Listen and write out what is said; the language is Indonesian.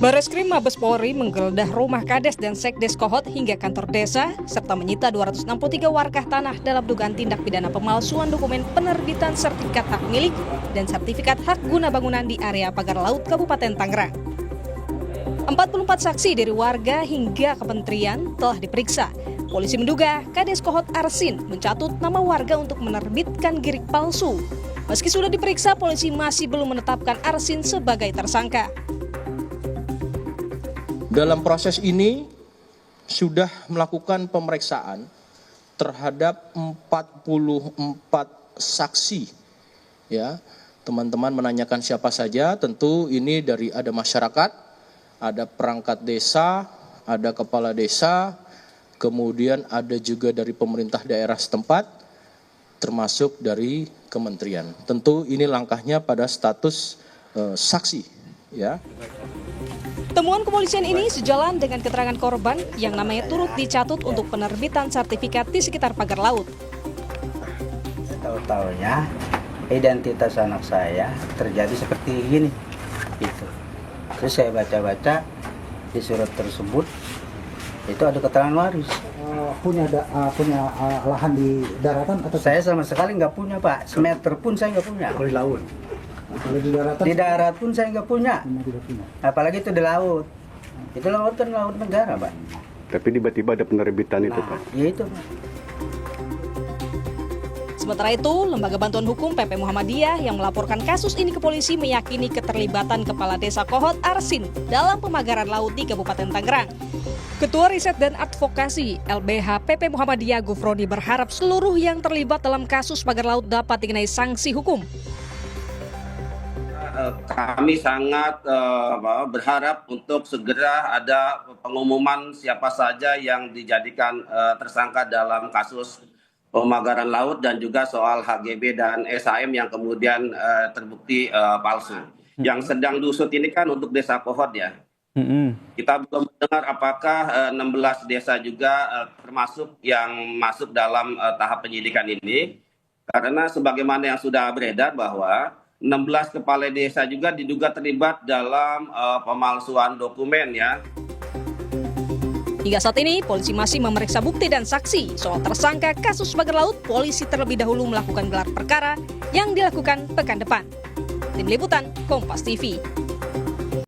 Bareskrim Mabes Polri menggeledah rumah Kades dan Sekdes Kohot hingga kantor desa, serta menyita 263 warkah tanah dalam dugaan tindak pidana pemalsuan dokumen penerbitan sertifikat hak milik dan sertifikat hak guna bangunan di area Pagar Laut Kabupaten Tangerang. 44 saksi dari warga hingga kementerian telah diperiksa. Polisi menduga Kades Kohot Arsin mencatut nama warga untuk menerbitkan girik palsu. Meski sudah diperiksa, polisi masih belum menetapkan Arsin sebagai tersangka. Dalam proses ini sudah melakukan pemeriksaan terhadap 44 saksi. Ya, teman-teman menanyakan siapa saja, tentu ini dari ada masyarakat, ada perangkat desa, ada kepala desa, kemudian ada juga dari pemerintah daerah setempat, termasuk dari kementerian. Tentu ini langkahnya pada status saksi, ya. Temuan kepolisian ini sejalan dengan keterangan korban yang namanya turut dicatut untuk penerbitan sertifikat di sekitar Pagar Laut. Tahu-tahunya identitas anak saya terjadi seperti ini. Gitu. Terus saya baca-baca di surat tersebut itu ada keterangan waris. Punya lahan di daratan atau Saya sama sekali nggak punya, Pak. Semeter pun saya nggak punya. di laut? Kalau di daratan? Di darat pun saya nggak punya. Tidak punya. Apalagi itu di laut. Itu laut kan laut negara, Pak. Tapi tiba-tiba ada penerbitan itu, Pak. Ya itu, Pak. Sementara itu, Lembaga Bantuan Hukum PP Muhammadiyah yang melaporkan kasus ini ke polisi meyakini keterlibatan Kepala Desa Kohot Arsin dalam pemagaran laut di Kabupaten Tangerang. Ketua Riset dan Advokasi LBH PP Muhammadiyah Gufroni berharap seluruh yang terlibat dalam kasus pagar laut dapat dikenai sanksi hukum. Kami sangat berharap untuk segera ada pengumuman siapa saja yang dijadikan tersangka dalam kasus pemagaran laut dan juga soal HGB dan SHM yang kemudian terbukti palsu. Yang sedang diusut ini kan untuk desa Kohot ya. Kita belum mendengar apakah 16 desa juga termasuk yang masuk dalam tahap penyidikan ini. Karena sebagaimana yang sudah beredar bahwa 16 kepala desa juga diduga terlibat dalam pemalsuan dokumen ya. Hingga saat ini, polisi masih memeriksa bukti dan saksi soal tersangka kasus pagar laut. Polisi terlebih dahulu melakukan gelar perkara yang dilakukan pekan depan. Tim Liputan, Kompas TV.